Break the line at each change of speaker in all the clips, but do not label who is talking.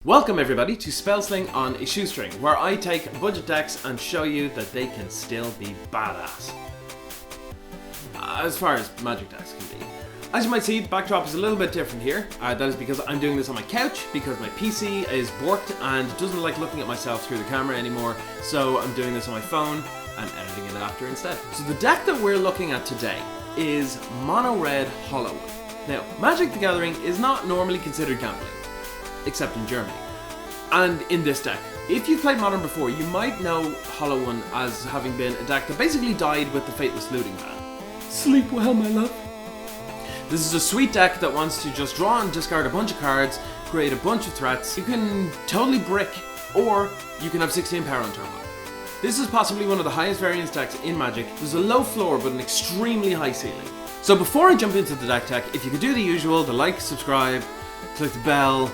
Welcome everybody to Spellsling on a Shoestring, where I take budget decks and show you that they can still be badass. As far as magic decks can be. As you might see, the backdrop is a little bit different here. That is because I'm doing this on my couch, because my PC is borked and doesn't like looking at myself through the camera anymore, so I'm doing this on my phone and editing it after instead. So the deck that we're looking at today is Mono Red Hollow One. Now, Magic the Gathering is not normally considered gambling, except in Germany. And in this deck, if you've played Modern before, you might know Hollow One as having been a deck that basically died with the Fateless Looting ban. Sleep well, my love. This is a sweet deck that wants to just draw and discard a bunch of cards, create a bunch of threats. You can totally brick, or you can have 16 power on turn 1. This is possibly one of the highest variance decks in Magic. There's a low floor but an extremely high ceiling. So before I jump into the deck tech, if you could do the usual, the like, subscribe, click the bell,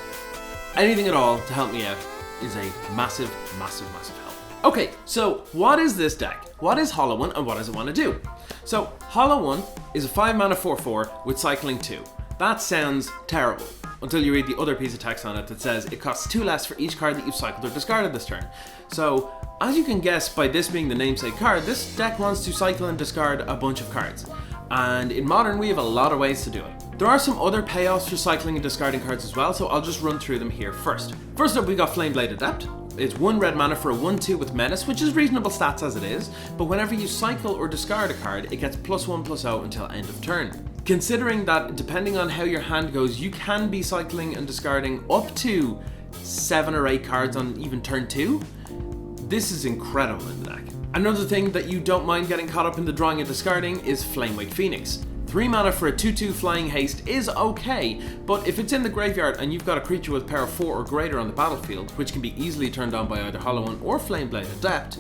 anything at all to help me out is a massive, massive, massive help. Okay, so what is this deck? What is Hollow One and what does it want to do? So, Hollow One is a 5 mana 4/4 with cycling 2. That sounds terrible, until you read the other piece of text on it that says it costs 2 less for each card that you've cycled or discarded this turn. So, as you can guess by this being the namesake card, this deck wants to cycle and discard a bunch of cards. And in Modern, we have a lot of ways to do it. There are some other payoffs for cycling and discarding cards as well, so I'll just run through them here first. First up, we got Flameblade Adept. It's 1 red mana for a 1/2 with Menace, which is reasonable stats as it is, but whenever you cycle or discard a card, it gets +1/+0 until end of turn. Considering that, depending on how your hand goes, you can be cycling and discarding up to 7 or 8 cards on even turn 2, this is incredible in the deck. Another thing that you don't mind getting caught up in the drawing and discarding is Flamewake Phoenix. 3 mana for a 2/2 flying haste is okay, but if it's in the graveyard and you've got a creature with power 4 or greater on the battlefield, which can be easily turned on by either Hollow One or Flameblade Adept,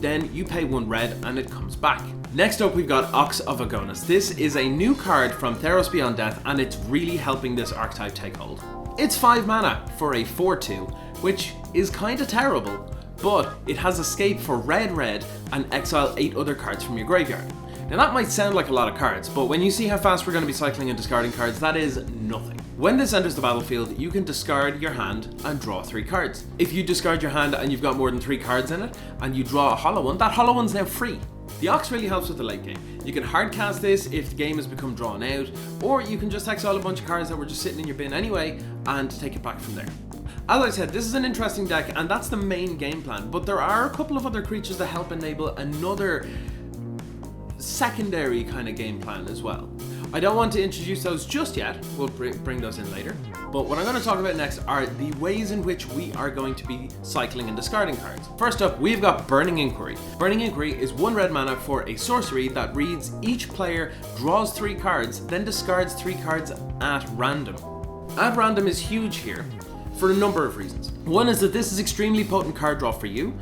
then you pay 1 red and it comes back. Next up, we've got Ox of Agonis. This is a new card from Theros Beyond Death, and it's really helping this archetype take hold. It's 5 mana for a 4/2, which is kinda terrible, but it has escape for red and exile 8 other cards from your graveyard. Now that might sound like a lot of cards, but when you see how fast we're going to be cycling and discarding cards, that is nothing. When this enters the battlefield, you can discard your hand and draw 3 cards. If you discard your hand and you've got more than 3 cards in it, and you draw a Hollow One, that Hollow One's now free. The Ox really helps with the late game. You can hard cast this if the game has become drawn out, or you can just exile a bunch of cards that were just sitting in your bin anyway, and take it back from there. As I said, this is an interesting deck, and that's the main game plan, but there are a couple of other creatures that help enable another secondary kind of game plan as well. I don't want to introduce those just yet, we'll bring those in later, but what I'm going to talk about next are the ways in which we are going to be cycling and discarding cards. First up, we've got Burning Inquiry. Burning Inquiry is 1 red mana for a sorcery that reads each player draws 3 cards, then discards 3 cards at random. At random is huge here, for a number of reasons. One is that this is extremely potent card draw for you.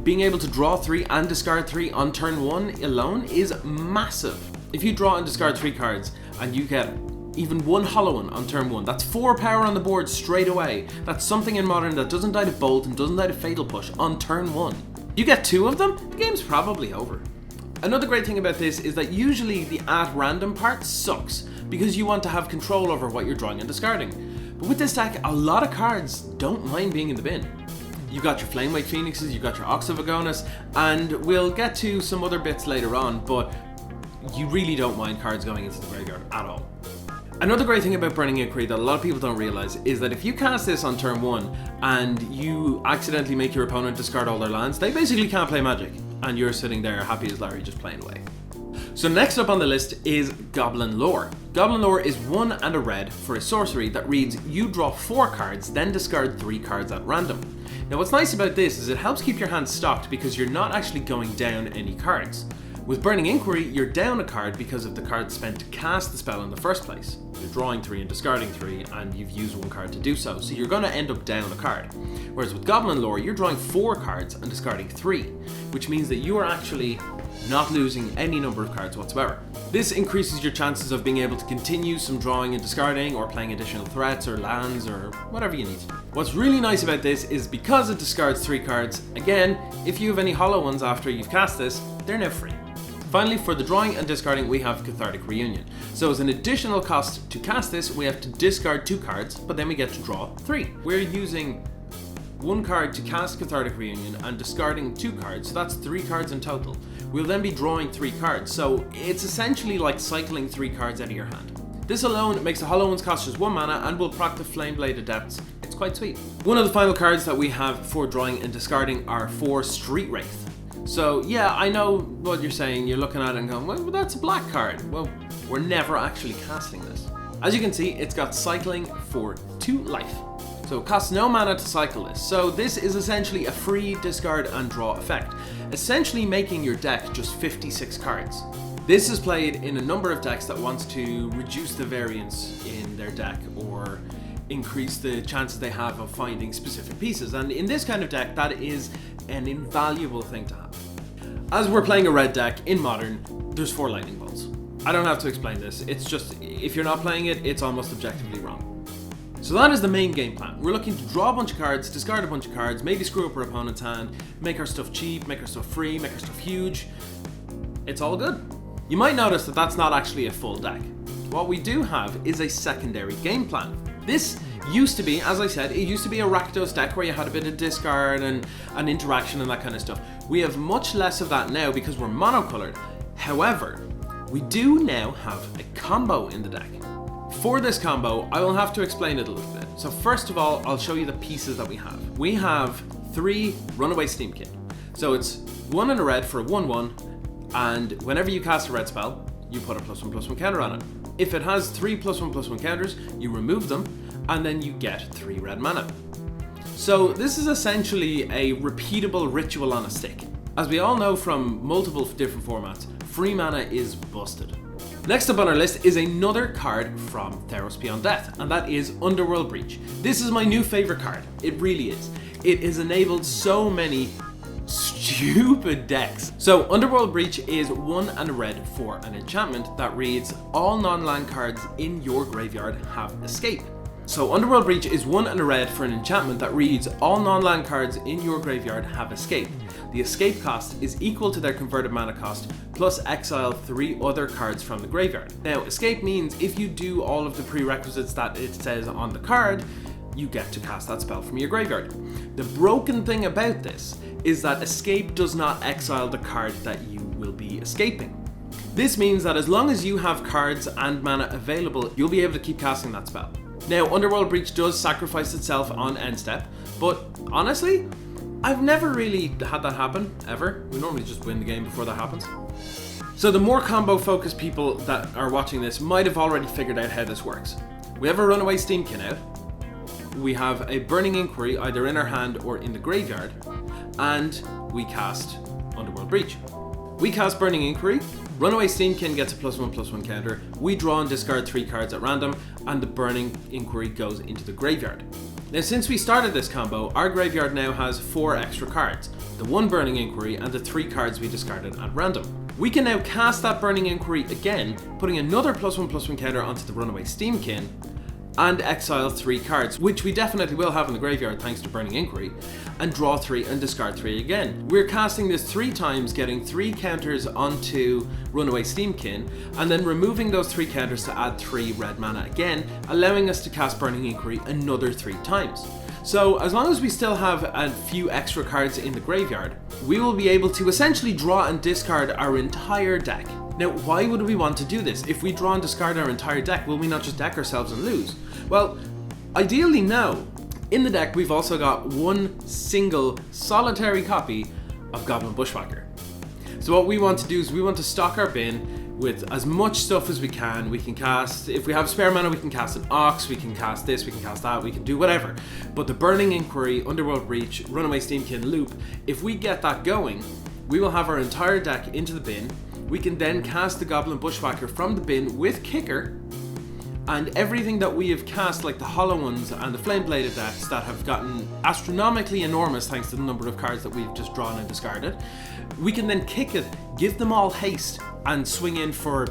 Being able to draw 3 and discard 3 on turn 1 alone is massive. If you draw and discard 3 cards and you get even 1 Hollow One on turn 1, that's 4 power on the board straight away. That's something in Modern that doesn't die to Bolt and doesn't die to Fatal Push on turn 1. You get 2 of them, the game's probably over. Another great thing about this is that usually the at random part sucks, because you want to have control over what you're drawing and discarding. But with this deck, a lot of cards don't mind being in the bin. You've got your Flamewake Phoenixes, you've got your Ox of Agonis, and we'll get to some other bits later on, but you really don't mind cards going into the graveyard at all. Another great thing about Burning Inquiry that a lot of people don't realize is that if you cast this on turn 1 and you accidentally make your opponent discard all their lands, they basically can't play Magic, and you're sitting there happy as Larry just playing away. So next up on the list is Goblin Lore. Goblin Lore is 1 and a red for a sorcery that reads you draw 4 cards, then discard 3 cards at random. Now what's nice about this is it helps keep your hand stocked because you're not actually going down any cards. With Burning Inquiry, you're down a card because of the card spent to cast the spell in the first place. You're drawing 3 and discarding 3, and you've used 1 card to do so, so you're going to end up down a card. Whereas with Goblin Lore, you're drawing 4 cards and discarding 3, which means that you are actually not losing any number of cards whatsoever. This increases your chances of being able to continue some drawing and discarding, or playing additional threats or lands or whatever you need. What's really nice about this is because it discards 3 cards, again, if you have any Hollow Ones after you've cast this, they're now free. Finally, for the drawing and discarding, we have Cathartic Reunion. So as an additional cost to cast this, we have to discard 2 cards, but then we get to draw 3. We're using 1 card to cast Cathartic Reunion and discarding 2 cards, so that's 3 cards in total. We'll then be drawing 3 cards, so it's essentially like cycling 3 cards out of your hand. This alone makes the Hollow Ones cost just 1 mana and will proc the Flameblade Adepts. It's quite sweet. One of the final cards that we have for drawing and discarding are 4 Street Wraith. So yeah, I know what you're saying, you're looking at it and going, well, that's a black card. Well, we're never actually casting this. As you can see, it's got cycling for 2 life. So it costs no mana to cycle this. So this is essentially a free discard and draw effect, essentially making your deck just 56 cards. This is played in a number of decks that wants to reduce the variance in their deck or increase the chances they have of finding specific pieces. And in this kind of deck, that is an invaluable thing to have. As we're playing a red deck in Modern, there's 4 lightning bolts. I don't have to explain this, it's just, if you're not playing it, it's almost objectively wrong. So that is the main game plan. We're looking to draw a bunch of cards, discard a bunch of cards, maybe screw up our opponent's hand, make our stuff cheap, make our stuff free, make our stuff huge. It's all good. You might notice that that's not actually a full deck. What we do have is a secondary game plan. This used to be, as I said, it used to be a Rakdos deck where you had a bit of discard and interaction and that kind of stuff. We have much less of that now because we're monocolored. However, we do now have a combo in the deck. For this combo, I will have to explain it a little bit. So first of all, I'll show you the pieces that we have. We have 3 Runaway Steamkin. So it's 1 and a red for a 1/1, and whenever you cast a red spell, you put a +1/+1 counter on it. If it has 3 +1/+1 counters, you remove them, and then you get 3 red mana. So this is essentially a repeatable ritual on a stick. As we all know from multiple different formats, free mana is busted. Next up on our list is another card from Theros Beyond Death, and that is Underworld Breach. This is my new favorite card. It really is. It has enabled so many stupid decks. So Underworld Breach is 1 and a red for an enchantment that reads, all non-land cards in your graveyard have escape. So Underworld Breach is 1 and a red for an enchantment that reads, all non-land cards in your graveyard have escape. The escape cost is equal to their converted mana cost, plus exile 3 other cards from the graveyard. Now, escape means if you do all of the prerequisites that it says on the card, you get to cast that spell from your graveyard. The broken thing about this is that escape does not exile the card that you will be escaping. This means that as long as you have cards and mana available, you'll be able to keep casting that spell. Now, Underworld Breach does sacrifice itself on end step, but honestly, I've never really had that happen, ever. We normally just win the game before that happens. So the more combo focused people that are watching this might have already figured out how this works. We have a Runaway Steamkin out. We have a Burning Inquiry either in our hand or in the graveyard, and we cast Underworld Breach. We cast Burning Inquiry, Runaway Steamkin gets a +1/+1 counter, we draw and discard 3 cards at random, and the Burning Inquiry goes into the graveyard. Now, since we started this combo, our graveyard now has 4 extra cards, the 1 Burning Inquiry and the 3 cards we discarded at random. We can now cast that Burning Inquiry again, putting another +1/+1 counter onto the Runaway Steamkin, and exile 3 cards, which we definitely will have in the graveyard thanks to Burning Inquiry, and draw 3 and discard 3 again. We're casting this 3 times, getting 3 counters onto Runaway Steamkin, and then removing those 3 counters to add 3 red mana again, allowing us to cast Burning Inquiry another 3 times. So as long as we still have a few extra cards in the graveyard, we will be able to essentially draw and discard our entire deck. Now, why would we want to do this? If we draw and discard our entire deck, will we not just deck ourselves and lose? Well, ideally no. In the deck, we've also got 1 single solitary copy of Goblin Bushwhacker. So what we want to do is we want to stock our bin with as much stuff as we can. We can cast, if we have spare mana, we can cast an Ox, we can cast this, we can cast that, we can do whatever. But the Burning Inquiry, Underworld Breach, Runaway Steamkin loop, if we get that going, we will have our entire deck into the bin. We can then cast the Goblin Bushwhacker from the bin with Kicker, and everything that we have cast, like the Hollow Ones and the Flame-Bladed decks that have gotten astronomically enormous thanks to the number of cards that we've just drawn and discarded, we can then kick it, give them all haste, and swing in for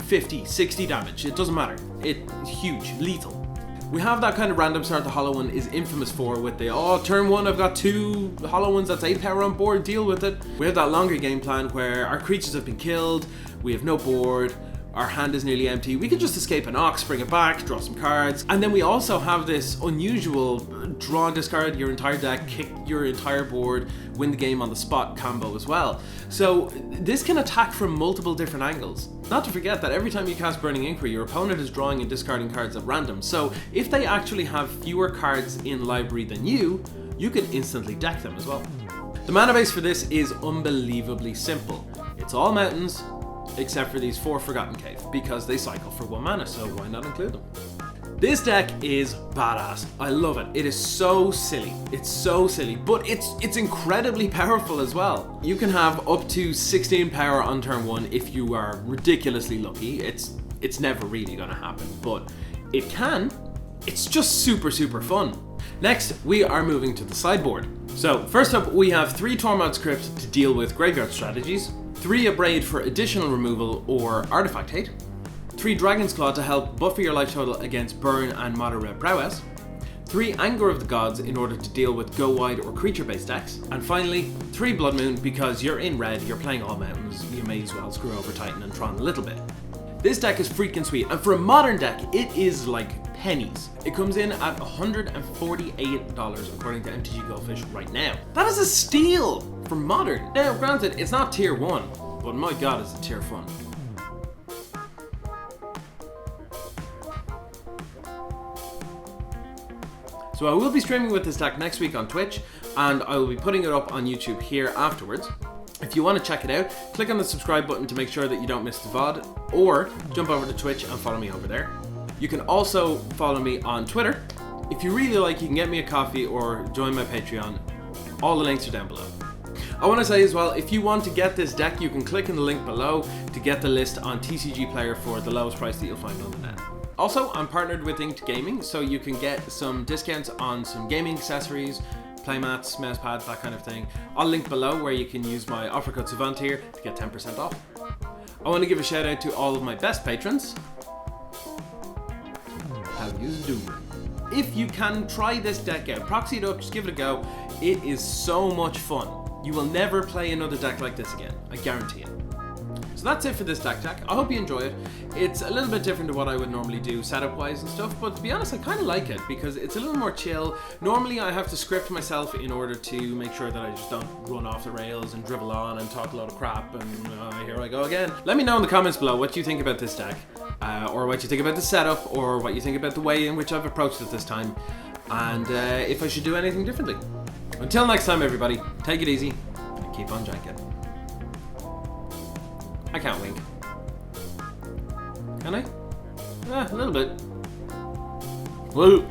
50, 60 damage. It doesn't matter. It's huge, lethal. We have that kind of random start the hollow one is infamous for with the, oh, turn 1 I've got 2 hollow ones, that's 8 power on board, deal with it. We have that longer game plan where our creatures have been killed, we have no board, our hand is nearly empty, we can just escape an ox, bring it back, draw some cards, and then we also have this unusual draw and discard your entire deck, kick your entire board, win the game on the spot combo as well. So this can attack from multiple different angles. Not to forget that every time you cast Burning Inquiry, your opponent is drawing and discarding cards at random, so if they actually have fewer cards in library than you can instantly deck them as well. The mana base for this is unbelievably simple. It's all mountains, except for these 4 Forgotten Cave, because they cycle for 1 mana, so why not include them? This deck is badass. I love it. It is so silly. It's so silly, but it's incredibly powerful as well. You can have up to 16 power on turn 1 if you are ridiculously lucky. It's never really gonna happen, but it can. It's just super fun. Next, we are moving to the sideboard. So first up, we have 3 Tormod's Crypt to deal with graveyard strategies, 3 Abrade for additional removal or artifact hate, 3 Dragon's Claw to help buffer your life total against burn and moderate prowess, 3 Anger of the Gods in order to deal with go wide or creature based decks, and finally 3 Blood Moon because you're in red, you're playing all mountains, you may as well screw over Titan and Tron a little bit. This deck is freaking sweet, and for a modern deck, it is like pennies. It comes in at $148 according to MTG Goldfish right now. That is a steal for modern. Now, granted, it's not tier 1, but my god, is it tier fun. So I will be streaming with this deck next week on Twitch, and I will be putting it up on YouTube here afterwards. If you want to check it out, click on the subscribe button to make sure that you don't miss the VOD, or jump over to Twitch and follow me over there. You can also follow me on Twitter. If you really like, you can get me a coffee or join my Patreon. All the links are down below. I want to say as well, if you want to get this deck, you can click in the link below to get the list on TCG Player for the lowest price that you'll find on the net. Also, I'm partnered with Inked Gaming, so you can get some discounts on some gaming accessories, playmats, mouse pads, that kind of thing. I'll link below where you can use my offer code SAVANT here to get 10% off. I want to give a shout out to all of my best patrons. How you doing? If you can try this deck out, proxy it up, just give it a go. It is so much fun. You will never play another deck like this again, I guarantee it. So that's it for this deck check. I hope you enjoy it. It's a little bit different to what I would normally do setup wise and stuff, but to be honest, I kind of like it because it's a little more chill. Normally I have to script myself in order to make sure that I just don't run off the rails and dribble on and talk a lot of crap, and here I go again. Let me know in the comments below what you think about this deck, or what you think about the setup, or what you think about the way in which I've approached it this time, and if I should do anything differently. Until next time, everybody, take it easy and keep on janking. I can't wink. Can I? A little bit. Woo!